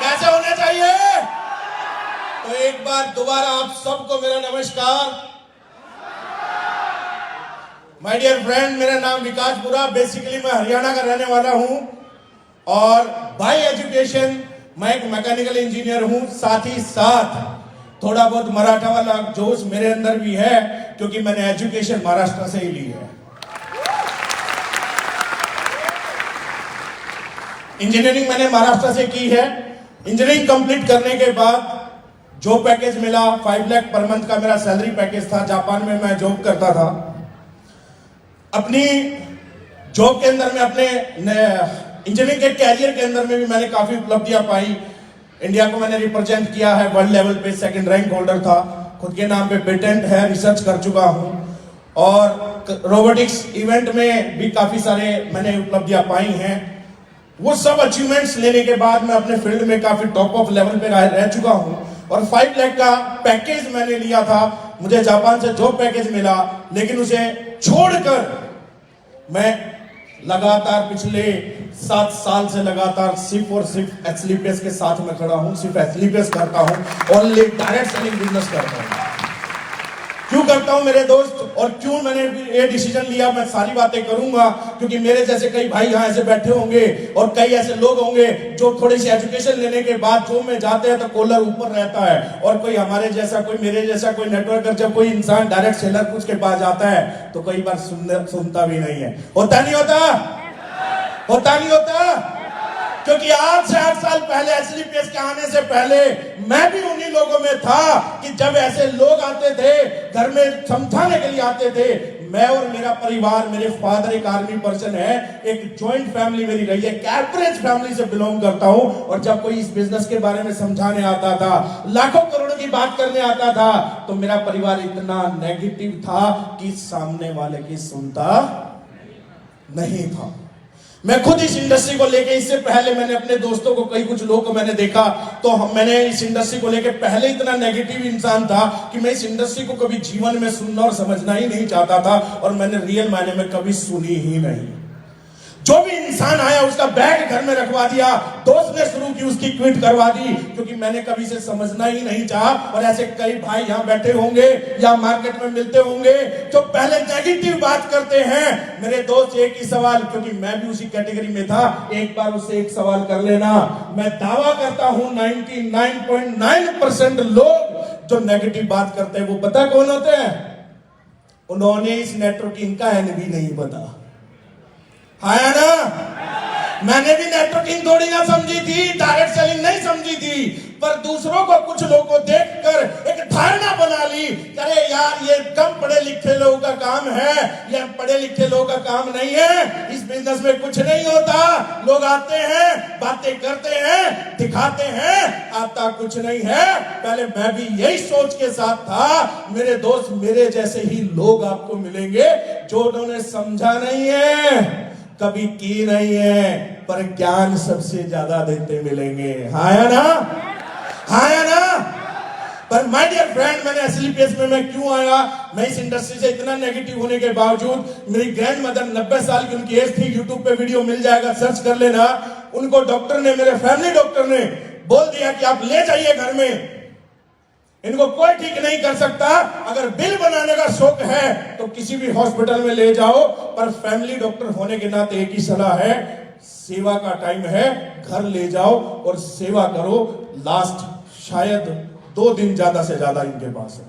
कैसे होने चाहिए? तो एक बार दोबारा आप सबको मेरा नमस्कार। माय डियर फ्रेंड, मेरा नाम विकासपुरा, बेसिकली मैं हरियाणा का रहने वाला हूं और बाय एजुकेशन मैं एक मैकेनिकल इंजीनियर हूं। साथ ही साथ थोड़ा बहुत मराठा वाला जोश मेरे अंदर भी है, क्योंकि मैंने एजुकेशन महाराष्ट्र से ही ली है। इंजीनियरिंग मैंने महाराष्ट्र से की है। इंजीनियरिंग कंप्लीट करने के बाद जो पैकेज मिला, 5 लाख पर मंथ का मेरा सैलरी पैकेज था। जापान में मैं जॉब करता था। अपनी जॉब के अंदर में, अपने इंजीनियरिंग के कैरियर के अंदर में भी मैंने काफी उपलब्धियां पाई। इंडिया को मैंने रिप्रेजेंट किया है वर्ल्ड लेवल पे, 2nd रैंक होल्डर था। खुद के नाम पे पेटेंट है, रिसर्च कर चुका हूं और रोबोटिक्स इवेंट में भी काफी सारे मैंने उपलब्धियां पाई हैं। वो सब अचीवमेंट्स लेने के बाद मैं अपने फील्ड में काफी टॉप ऑफ लेवल पे रह चुका हूं और 5 लाख का पैकेज मैंने लिया था। मुझे जापान से जॉब पैकेज मिला, लेकिन उसे छोड़कर मैं लगातार पिछले 7 साल से लगातार सिर्फ और सिर्फ एचलीपीएस के साथ में खड़ा हूं। सिर्फ एचलीपीएस करता हूं, ओनली डायरेक्ट सेलिंग बिजनेस करता हूं। क्यों करता हूं मेरे दोस्त, और क्यों मैंने ये डिसीजन लिया, मैं सारी बातें करूंगा, क्योंकि मेरे जैसे कई भाई यहाँ ऐसे बैठे होंगे और कई ऐसे लोग होंगे जो थोड़ी सी एजुकेशन लेने के बाद जॉब में जाते हैं तो कॉलर ऊपर रहता है, और कोई हमारे जैसा, कोई मेरे जैसा, कोई नेटवर्कर, जब कोई इंसान डायरेक्ट सेलर कुछ के पास जाता है तो कई बार सुनता भी नहीं है। होता नहीं होता? होता नहीं होता? क्योंकि आज से 8 साल पहले, एचलीपीएस के आने से पहले, मैं भी उन्हीं लोगों में था कि जब ऐसे लोग आते थे घर में समझाने के लिए आते थे। मैं और मेरा परिवार, मेरे फादर एक आर्मी पर्सन है, एक जॉइंट फैमिली मेरी रही है, एवरेज फैमिली से बिलोंग करता हूं। और जब कोई इस बिजनेस के बारे में समझाने आता था, लाखों करोड़ों की बात करने आता था, तो मेरा परिवार इतना नेगेटिव था कि सामने वाले की सुनता नहीं था। मैं खुद इस इंडस्ट्री को लेके, इससे पहले मैंने अपने दोस्तों को, कई कुछ लोगों को मैंने देखा, तो मैंने इस इंडस्ट्री को लेके पहले इतना नेगेटिव इंसान था कि मैं इस इंडस्ट्री को कभी जीवन में सुनना और समझना ही नहीं चाहता था, और मैंने रियल मायने में कभी सुनी ही नहीं। जो भी इंसान आया उसका बैग घर में रखवा दिया, दोस्त ने शुरू की उसकी क्विट करवा दी, क्योंकि मैंने कभी इसे समझना ही नहीं चाहा। और ऐसे कई भाई यहाँ बैठे होंगे या मार्केट में मिलते होंगे जो पहले नेगेटिव बात करते हैं। मेरे दोस्त, एक ही सवाल, क्योंकि मैं भी उसी कैटेगरी में था, एक बार उससे एक सवाल कर लेना। मैं दावा करता हूं 99.9% लोग जो नेगेटिव बात करते हैं, वो पता कौन होते हैं? उन्होंने इस नेटवर्किंग का एन भी नहीं पता। है ना? मैंने भी नेटवर्किंग थोड़ी ना समझी थी, डायरेक्ट सेलिंग नहीं समझी थी, पर दूसरों को, कुछ लोगों को देखकर एक धारणा बना ली, अरे यार ये कम पढ़े लिखे लोगों का काम है, ये पढ़े लिखे लोगों का काम नहीं है, इस बिजनेस में कुछ नहीं होता। लोग आते हैं, बातें करते हैं, दिखाते हैं, आता कुछ नहीं है। पहले मैं भी यही सोच के साथ था। मेरे दोस्त, मेरे जैसे ही लोग आपको मिलेंगे जो उन्होंने समझा नहीं है, कभी की नहीं है, पर ज्ञान सबसे ज्यादा देते मिलेंगे। हाँ या ना? हाँ या ना? पर माय डियर फ्रेंड, मैंने एचलीपीएस में मैं क्यों आया? मैं इस इंडस्ट्री से इतना नेगेटिव होने के बावजूद, मेरी ग्रैंड मदर 90 साल की उनकी एज थी, यूट्यूब पे वीडियो मिल जाएगा, सर्च कर लेना। उनको डॉक्टर ने, मेरे फैमिली डॉक्टर ने बोल दिया कि आप ले जाइए घर में, इनको कोई ठीक नहीं कर सकता। अगर बिल बनाने का शौक है तो किसी भी हॉस्पिटल में ले जाओ, पर फैमिली डॉक्टर होने के नाते एक ही सलाह है, सेवा का टाइम है, घर ले जाओ और सेवा करो। लास्ट शायद 2 दिन ज्यादा से ज्यादा इनके पास है।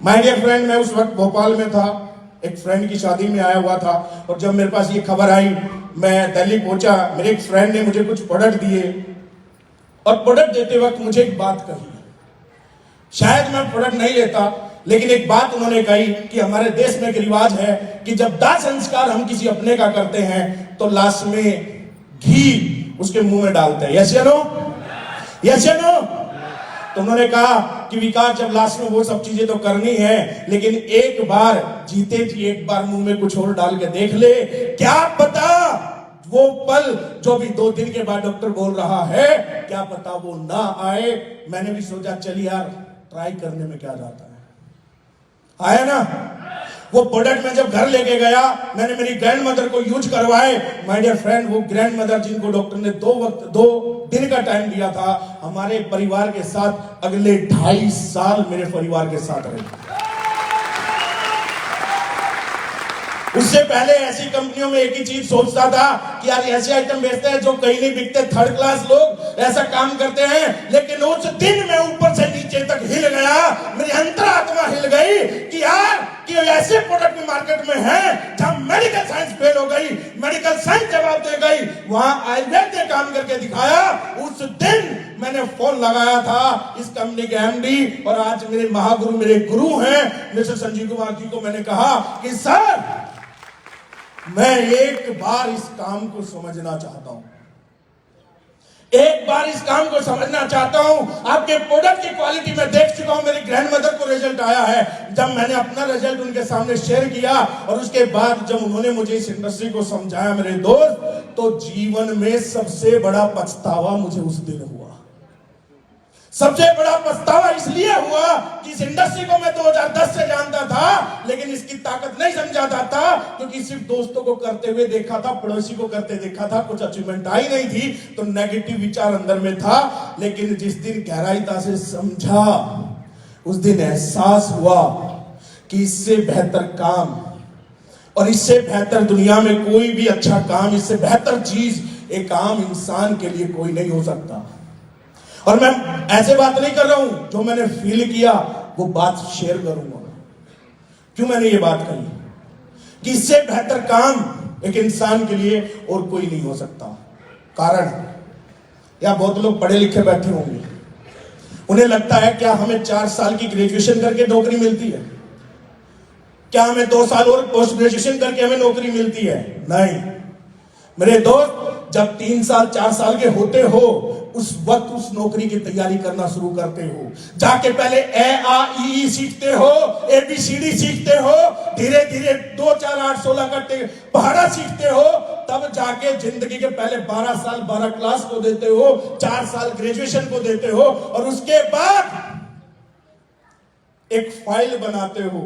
माय डियर फ्रेंड, मैं उस वक्त भोपाल में था, एक फ्रेंड की शादी में आया हुआ था, और जब मेरे पास ये खबर आई, मैं दिल्ली पहुंचा। मेरे एक फ्रेंड ने मुझे कुछ प्रोडक्ट दिए, और प्रोडक्ट देते वक्त मुझे एक बात कही। शायद मैं प्रोडक्ट नहीं लेता, लेकिन एक बात उन्होंने कही कि हमारे देश में एक रिवाज है कि जब दाह संस्कार हम किसी अपने का करते हैं तो लास्ट में घी उसके मुंह में डालते हैं। यस या नो? यस या नो? तो उन्होंने कहा कि विकास, जब लास्ट में वो सब चीजें तो करनी है, लेकिन एक बार जीते जी एक बार मुंह में कुछ और डाल के देख ले, क्या पता वो पल जो भी 2 दिन के बाद डॉक्टर बोल रहा है, क्या पता वो ना आए। मैंने भी सोचा चल यार, ट्राई करने में क्या जाता है। आया ना? वो प्रोडक्ट मैं जब घर लेके गया, मैंने मेरी ग्रैंड मदर को यूज करवाए। माय डियर फ्रेंड, वो ग्रैंड मदर जिनको डॉक्टर ने 2 दिन का टाइम दिया था, हमारे परिवार के साथ अगले 2.5 साल मेरे परिवार के साथ रहे। उससे पहले ऐसी कंपनियों में एक ही चीज सोचता था कि यार ऐसे आइटम बेचते हैं जो कहीं नहीं बिकते, थर्ड क्लास लोग ऐसा काम करते हैं। लेकिन उस दिन मैं ऊपर से नीचे तक हिल गया, मेरी अंतरात्मा हिल गई कि यार कि ऐसे प्रोडक्ट मार्केट में है जहां मेडिकल साइंस फेल हो गई, मेडिकल साइंस जवाब दे गई, वहां आयुर्वेद ने काम करके दिखाया। उस दिन मैंने फोन लगाया था इस कंपनी के एमडी और आज मेरे महागुरु, मेरे गुरु हैं मिस्टर संजीव कुमार जी को। मैंने कहा कि सर, मैं एक बार इस काम को समझना चाहता हूं, एक बार इस काम को समझना चाहता हूं। आपके प्रोडक्ट की क्वालिटी मैं देख चुका हूं, मेरी ग्रैंड मदर को रिजल्ट आया है। जब मैंने अपना रिजल्ट उनके सामने शेयर किया और उसके बाद जब उन्होंने मुझे इस इंडस्ट्री को समझाया मेरे दोस्त, तो जीवन में सबसे बड़ा पछतावा मुझे उस दिन हुआ। सबसे बड़ा पछतावा इसलिए हुआ कि इस इंडस्ट्री को मैं 2010 से जानता था, लेकिन इसकी ताकत नहीं समझाता था, क्योंकि सिर्फ दोस्तों को करते हुए देखा था, पड़ोसी को करते देखा था, कुछ अचीवमेंट आई नहीं थी, तो नेगेटिव विचार अंदर में था। लेकिन जिस दिन गहराईता से समझा, उस दिन एहसास हुआ कि इससे बेहतर काम और इससे बेहतर दुनिया में कोई भी अच्छा काम, इससे बेहतर चीज एक आम इंसान के लिए कोई नहीं हो सकता। और मैं ऐसे बात नहीं कर रहा हूं, जो मैंने फील किया वो बात शेयर करूंगा। क्यों मैंने ये बात कही कि इससे बेहतर काम एक इंसान के लिए और कोई नहीं हो सकता। कारण, या बहुत लोग पढ़े लिखे बैठे होंगे, उन्हें लगता है क्या हमें 4 साल की ग्रेजुएशन करके नौकरी मिलती है? क्या हमें 2 साल और पोस्ट ग्रेजुएशन करके हमें नौकरी मिलती है? नहीं मेरे दोस्त, जब 3 साल 4 साल के होते हो, उस वक्त उस नौकरी की तैयारी करना शुरू करते हो। जाके पहले A, A, E, E सीखते हो, ABCD सीखते हो, धीरे धीरे 2, 4, 8, 16 का पहाड़ा सीखते हो, तब जाके जिंदगी के पहले 12 साल 12 क्लास को देते हो, 4 साल ग्रेजुएशन को देते हो, और उसके बाद एक फाइल बनाते हो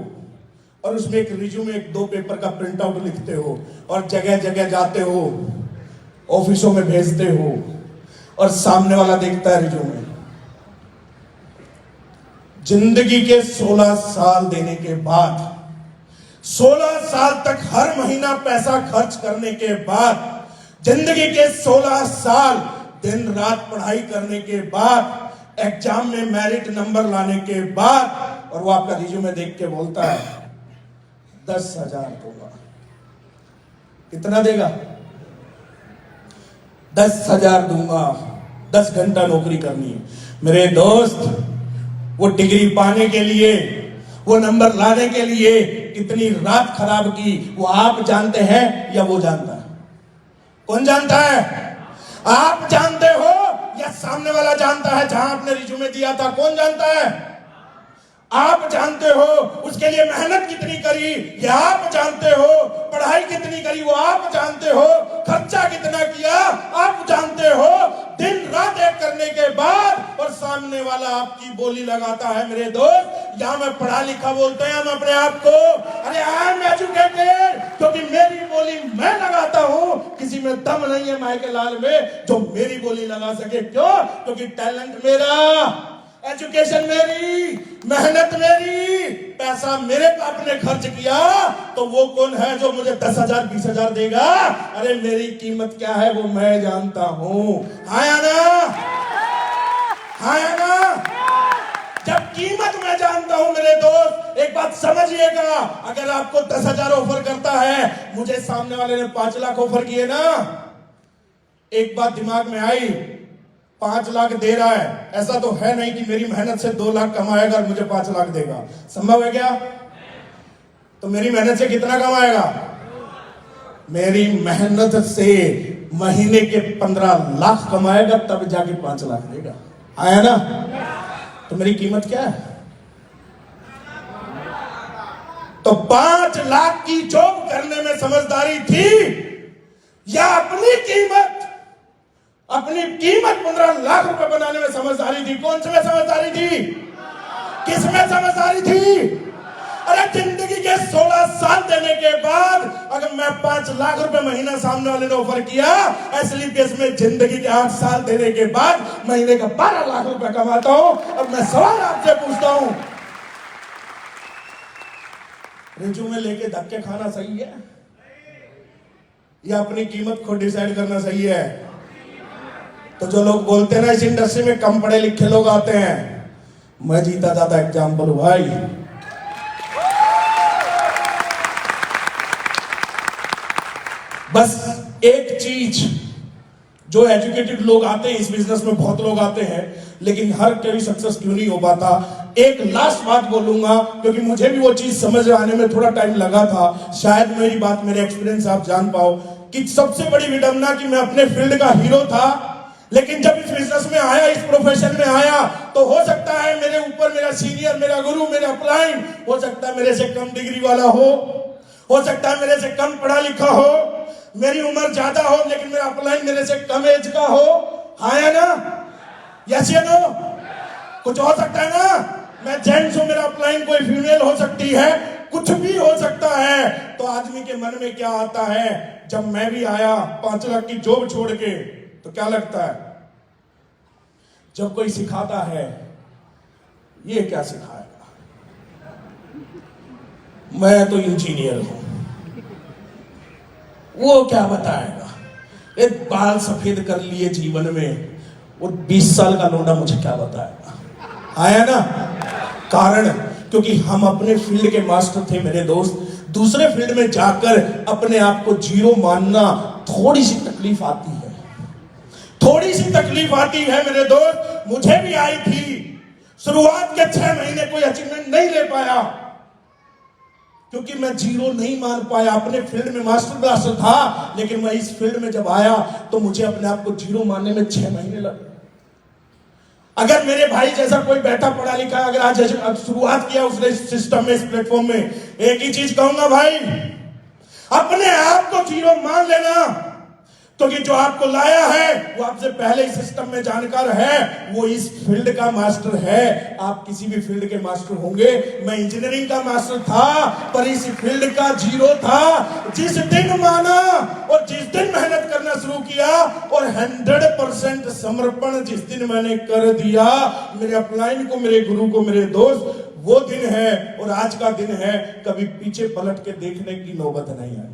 और उसमें एक रिज्यूमे, 1-2 पेपर का प्रिंट आउट लिखते हो और जगह जगह जाते हो, ऑफिसों में भेजते हो और सामने वाला देखता है रिज्यूमे। जिंदगी के 16 साल देने के बाद, 16 साल तक हर महीना पैसा खर्च करने के बाद, जिंदगी के 16 साल दिन रात पढ़ाई करने के बाद, एग्जाम में मेरिट नंबर लाने के बाद, और वो आपका रिज्यूमे देख के बोलता है 10,000 दूंगा। कितना देगा? 10,000 दूंगा, 10 घंटा नौकरी करनी है। मेरे दोस्त, वो डिग्री पाने के लिए, वो नंबर लाने के लिए कितनी रात खराब की, वो आप जानते हैं या वो जानता है? कौन जानता है? आप जानते हो या सामने वाला जानता है? जहां आपने रिज्यूमे दिया था, कौन जानता है? आप जानते हो उसके लिए मेहनत कितनी करी, ये आप जानते हो, पढ़ाई कितनी करी वो आप जानते हो, खर्चा कितना किया आप जानते हो, दिन रात एक करने के बाद, और सामने वाला आपकी बोली लगाता है। मेरे दोस्त, यहां मैं पढ़ा लिखा बोलते हैं हम अपने आप को, अरे आई एम एजुकेटेड, क्योंकि मेरी बोली मैं लगाता हूं। किसी में दम नहीं है माइकल लाल में जो मेरी बोली लगा सके। क्यों? क्योंकि टैलेंट मेरा, एजुकेशन मेरी, मेहनत मेरी, पैसा मेरे बाप ने खर्च किया, तो वो कौन है जो मुझे 10,000 20,000 देगा? अरे मेरी कीमत क्या है वो मैं जानता हूं। हाँ या ना? हाँ या ना? जब कीमत मैं जानता हूं मेरे दोस्त, एक बात समझिएगा, अगर आपको 10,000 ऑफर करता है, मुझे सामने वाले ने 5 लाख ऑफर किए ना, एक बात दिमाग में आई, 5 लाख दे रहा है, ऐसा तो है नहीं कि मेरी मेहनत से 2 लाख कमाएगा और मुझे 5 लाख देगा। संभव है क्या? तो मेरी मेहनत से कितना कमाएगा? मेरी मेहनत से महीने के 15 लाख कमाएगा, तब जाके 5 लाख देगा। आया ना? तो मेरी कीमत क्या है? तो 5 लाख की जॉब करने में समझदारी थी या अपनी कीमत 15 लाख रुपए बनाने में समझदारी थी? कौन से में समझदारी थी? किस में समझदारी थी? अरे जिंदगी के 16 साल देने के बाद अगर मैं 5 लाख रुपए महीना सामने वाले ने ऑफर किया, एसलीपीएस में जिंदगी के 8 साल देने के बाद महीने का 12 लाख रुपए कमाता हूं। अब मैं सवाल आपसे पूछता हूं, रिज्यूमे लेके धक्के खाना सही है या अपनी कीमत खुद डिसाइड करना सही है? तो जो लोग बोलते हैं ना इस इंडस्ट्री में कम पढ़े लिखे लोग आते हैं, मैं जीता जाता एग्जाम्पल हूं भाई। बस एक चीज, जो एजुकेटेड लोग आते हैं इस बिजनेस में, बहुत लोग आते हैं, लेकिन हर कोई सक्सेस क्यों नहीं हो पाता। एक लास्ट बात बोलूंगा, क्योंकि मुझे भी वो चीज समझ आने में थोड़ा टाइम लगा था, शायद मेरी बात, मेरे एक्सपीरियंस आप जान पाओ कि सबसे बड़ी विडंबना कि मैं अपने फील्ड का हीरो था, लेकिन जब इस बिजनेस में आया, इस प्रोफेशन में आया, तो हो सकता है मेरे ऊपर मेरा सीनियर, मेरा गुरु, मेरा अपलाइन, हो सकता है मेरे से कम डिग्री वाला हो सकता है मेरे से कम पढ़ा लिखा हो, मेरी उम्र ज्यादा हो, लेकिन मेरा अपलाइन मेरे से कम एज का हो। हाँ या ना? यस या नो? कुछ हो सकता है ना? मैं जेंट्स हूं, मेरा अपलाइन कोई फीमेल हो सकती है, कुछ भी हो सकता है। तो आदमी के मन में क्या आता है, जब मैं भी आया 5 लाख की जॉब छोड़ के, तो क्या लगता है? जब कोई सिखाता है, ये क्या सिखाएगा, मैं तो इंजीनियर हूं, वो क्या बताएगा, एक बाल सफेद कर लिए जीवन में, वो 20 साल का लौंडा मुझे क्या बताएगा। आया ना? कारण क्योंकि हम अपने फील्ड के मास्टर थे मेरे दोस्त। दूसरे फील्ड में जाकर अपने आप को जीरो मानना, थोड़ी सी तकलीफ आती है, थोड़ी सी तकलीफ आती है मेरे दोस्त। मुझे भी आई थी। शुरुआत के 6 महीने कोई अचीवमेंट नहीं ले पाया, क्योंकि मैं जीरो नहीं मान पाया। अपने फील्ड में मास्टर ब्लास्टर था, लेकिन मैं इस फील्ड में जब आया तो मुझे अपने आप को जीरो मानने में 6 महीने लगे। अगर मेरे भाई जैसा कोई बैठा पढ़ा लिखा, अगर आज शुरुआत किया उसने इस सिस्टम में, इस प्लेटफॉर्म में, एक ही चीज कहूंगा भाई, अपने आप को जीरो मान लेना, क्योंकि जो आपको लाया है वो आपसे पहले इस सिस्टम में जानकार है, वो इस फील्ड का मास्टर है। आप किसी भी फील्ड के मास्टर होंगे, मैं इंजीनियरिंग का मास्टर था, पर इस फील्ड का जीरो था। जिस दिन माना और जिस दिन मेहनत करना शुरू किया और 100% समर्पण जिस दिन मैंने कर दिया, मेरे अपलाइन को, मेरे गुरु को, मेरे दोस्त, वो दिन है और आज का दिन है। कभी पीछे पलट के देखने की नौबत नहीं आई।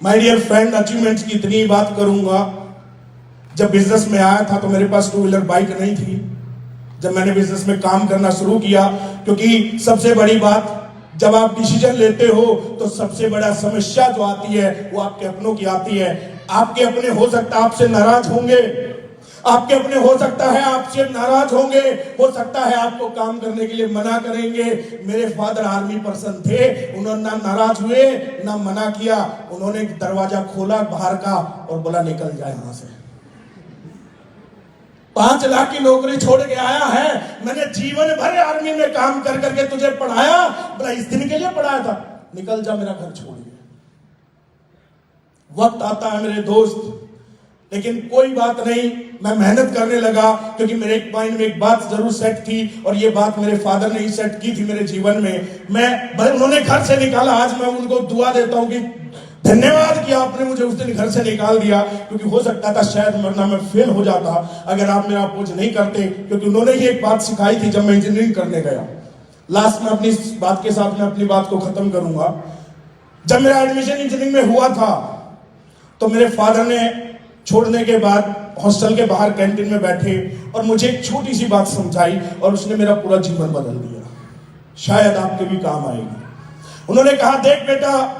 माय डियर फ्रेंड, अचीवमेंट्स की इतनी बात करूंगा। जब बिजनेस में आया था तो मेरे पास 2 व्हीलर बाइक नहीं थी। जब मैंने बिजनेस में काम करना शुरू किया, क्योंकि सबसे बड़ी बात, जब आप डिसीजन लेते हो तो सबसे बड़ा समस्या जो आती है वो आपके अपनों की आती है। आपके अपने हो सकता है आपसे नाराज होंगे, आपके अपने हो सकता है आपसे नाराज होंगे, हो सकता है आपको काम करने के लिए मना करेंगे। मेरे फादर आर्मी पर्सन थे, उन्होंने ना नाराज हुए ना मना किया, उन्होंने दरवाजा खोला बाहर का और बोला निकल जाए यहां से। 5 लाख की नौकरी छोड़ के आया है, मैंने जीवन भर आर्मी में काम कर करके तुझे पढ़ाया, बोला इस दिन के लिए पढ़ाया था, निकल जा मेरा घर छोड़ के। वक्त आता है मेरे दोस्त, लेकिन कोई बात नहीं, मैं मेहनत करने लगा, क्योंकि मेरे एक माइंड में एक बात जरूर सेट थी, और ये बात मेरे फादर ने ही सेट की थी मेरे जीवन में। मैं उन्होंने घर से निकाला, आज मैं उनको दुआ देता हूं कि धन्यवाद कि आपने मुझे उस दिन घर से निकाल दिया, क्योंकि हो सकता था शायद वरना मैं फेल हो जाता अगर आप मेरा अपोज नहीं करते। क्योंकि उन्होंने ही एक बात सिखाई थी जब मैं इंजीनियरिंग करने गया। लास्ट में अपनी बात के साथ मैं अपनी बात को खत्म करूंगा। जब मेरा एडमिशन इंजीनियरिंग में हुआ था तो मेरे फादर ने छोड़ने के बाद हॉस्टल के बाहर कैंटीन में बैठे और मुझे एक छोटी सी बात समझाई, और उसने मेरा पूरा जीवन बदल दिया। शायद आपके भी काम आएगी। उन्होंने कहा, देख बेटा,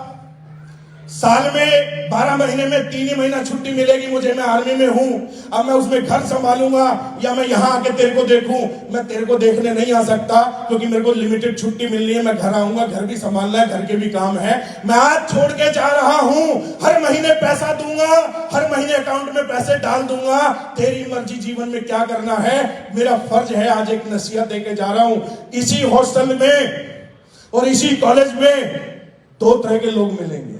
साल में 12 महीने में 3 ही महीना छुट्टी मिलेगी मुझे, मैं आर्मी में हूं। अब मैं उसमें घर संभालूंगा या मैं यहां आके तेरे को देखूं? मैं तेरे को देखने नहीं आ सकता, क्योंकि मेरे को लिमिटेड छुट्टी मिलनी है। मैं घर आऊंगा, घर भी संभालना है, घर के भी काम है। मैं आज छोड़ के जा रहा हूं, हर महीने पैसा दूंगा, हर महीने अकाउंट में पैसे डाल दूंगा, तेरी मर्जी जीवन में क्या करना है। मेरा फर्ज है आज एक नसीहत देके जा रहा हूं। इसी हॉस्टल में और इसी कॉलेज में 2 तरह के लोग मिलेंगे।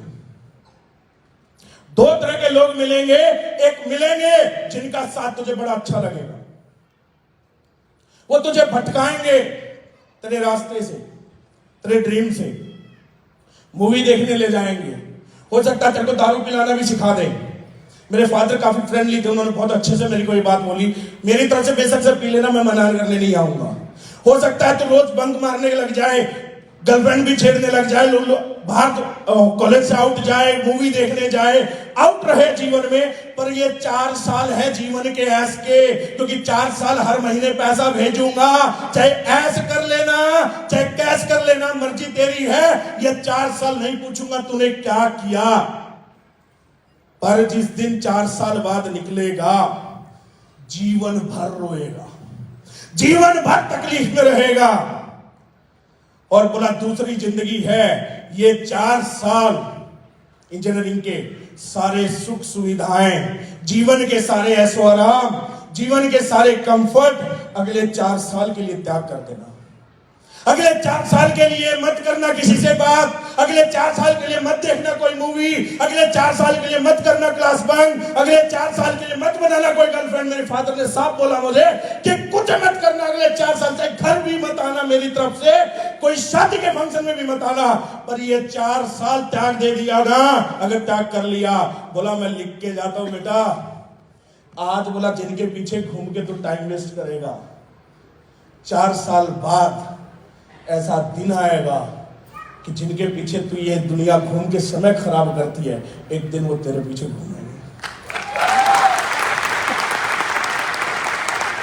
2 तरह के लोग मिलेंगे। एक मिलेंगे जिनका साथ तुझे बड़ा अच्छा लगेगा, वो तुझे भटकाएंगे तेरे रास्ते से, तेरे ड्रीम से। मूवी देखने ले जाएंगे, हो सकता है तेरे को दारू पिलाना भी सिखा दे। मेरे फादर काफी फ्रेंडली थे, उन्होंने बहुत अच्छे से मेरी को ये बात बोली, मेरी तरफ से बेशक से पी लेना, मैं मना करने नहीं आऊंगा। हो सकता है तो रोज बंक मारने लग जाए, गर्लफ्रेंड भी छेड़ने लग जाए, बाहर कॉलेज से आउट जाए, मूवी देखने जाए, आउट रहे जीवन में। पर ये 4 साल है जीवन के ऐश के, क्योंकि 4 साल हर महीने पैसा भेजूंगा, चाहे ऐश कर लेना चाहे कैश कर लेना, मर्जी तेरी है। ये 4 साल नहीं पूछूंगा तूने क्या किया, पर जिस दिन 4 साल बाद निकलेगा, जीवन भर रोएगा, जीवन भर तकलीफ में रहेगा। और बोला दूसरी जिंदगी है, ये 4 साल इंजीनियरिंग के सारे सुख सुविधाएं, जीवन के सारे ऐशो आराम, जीवन के सारे कंफर्ट अगले 4 साल के लिए त्याग कर देना। अगले 4 साल के लिए मत करना किसी से बात, अगले 4 साल के लिए मत देखना कोई मूवी, अगले 4 साल के लिए मत करना क्लास बंक, अगले 4 साल के लिए मत बनाना कोई गर्लफ्रेंड। मेरे फादर ने साफ बोला मुझे कि कुछ मत करना अगले 4 साल से, घर भी मत आना मेरी तरफ से, कोई शादी के फंक्शन में भी मत आना। पर ये 4 साल त्याग दे दिया ना, अगर त्याग कर लिया, बोला मैं लिख के जाता हूं बेटा, आज बोला जिनके पीछे घूम के तो टाइम वेस्ट करेगा, 4 साल बाद ऐसा दिन आएगा कि जिनके पीछे तू ये दुनिया घूम के समय खराब करती है, एक दिन वो तेरे पीछे घूमेंगे।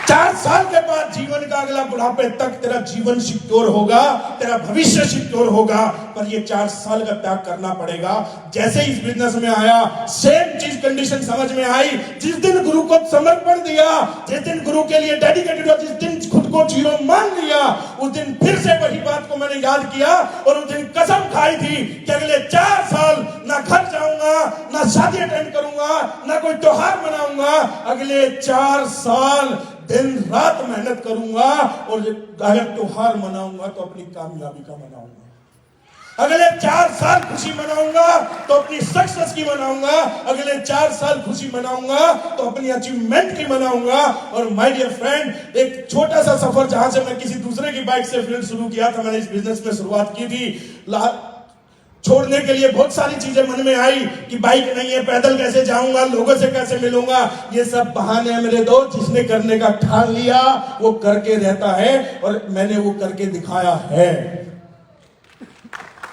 4 साल के बाद जीवन का अगला बुढ़ापे तक तेरा जीवन सिक्योर होगा, तेरा भविष्य सिक्योर होगा, पर ये 4 साल का त्याग करना पड़ेगा। जैसे इस बिजनेस में आया, सेम चीज कंडीशन समझ में आई। जिस दिन गुरु को समर्पण दिया, जिस दिन गुरु के लिए डेडिकेटेड हुआ, जिस दिन खुद को जीरो मान लिया, उस दिन फिर से वही बात को मैंने याद किया और उस दिन कसम खाई थी कि अगले 4 साल ना घर जाऊंगा, ना शादी अटेंड करूंगा, ना कोई त्योहार मनाऊंगा। अगले 4 साल दिन रात मेहनत करूंगा और अगर त्योहार मनाऊंगा तो अपनी कामयाबी का मनाऊंगा। अगले 4 साल खुशी मनाऊंगा तो अपनी सक्सेस की मनाऊंगा, अगले 4 साल खुशी मनाऊंगा तो अपनी अचीवमेंट की मनाऊंगा। और माय डियर फ्रेंड, एक छोटा सा सफर जहां से मैं किसी दूसरे की बाइक से फिर शुरू किया था, मैंने इस बिजनेस में शुरुआत की थी। छोड़ने के लिए बहुत सारी चीजें मन में आई कि बाइक नहीं है, पैदल कैसे जाऊंगा, लोगों से कैसे मिलूंगा, ये सब बहाने हैं मेरे दोस्त। जिसने करने का ठान लिया वो करके रहता है, और मैंने वो करके दिखाया है।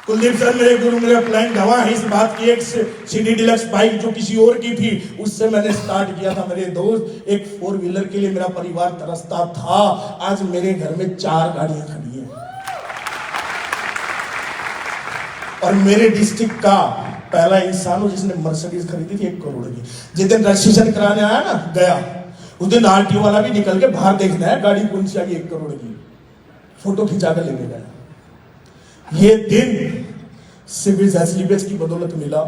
कुलदीप सर मेरे गुरु, मेरे प्लान गवाह है इस बात की। एक सीडी डिलक्स बाइक जो किसी और की थी, उससे मैंने स्टार्ट किया था मेरे दोस्त। एक 4 व्हीलर के लिए मेरा परिवार तरसता था, आज मेरे घर में 4 गाड़ियां खड़ी हैं। और मेरे डिस्ट्रिक्ट का पहला इंसान हो जिसने मर्सिडीज खरीदी थी 1 करोड़ की। जिस दिन रजिस्ट्रेशन कराने आया ना, गया उस दिन आरटीओ वाला भी निकल के बाहर देखना है गाड़ी कौन सी आ गई 1 करोड़ की, फोटो खिंचाकर लेके गया। ये दिन सिर्फ इस एसलीबेस की बदौलत मिला,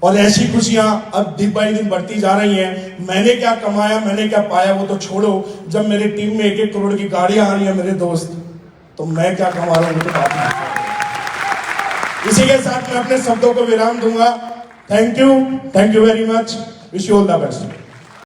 और ऐसी खुशियां अब दिन बाई दिन बढ़ती जा रही हैं। मैंने क्या कमाया, मैंने क्या पाया वो तो छोड़ो, जब मेरे टीम में 1-1 करोड़ की गाड़ियां आ रही है मेरे दोस्त, तो मैं क्या कमा रहा हूं तो बात नहीं। इसी के साथ मैं अपने शब्दों को विराम दूंगा। Thank you very much, wish you all the best.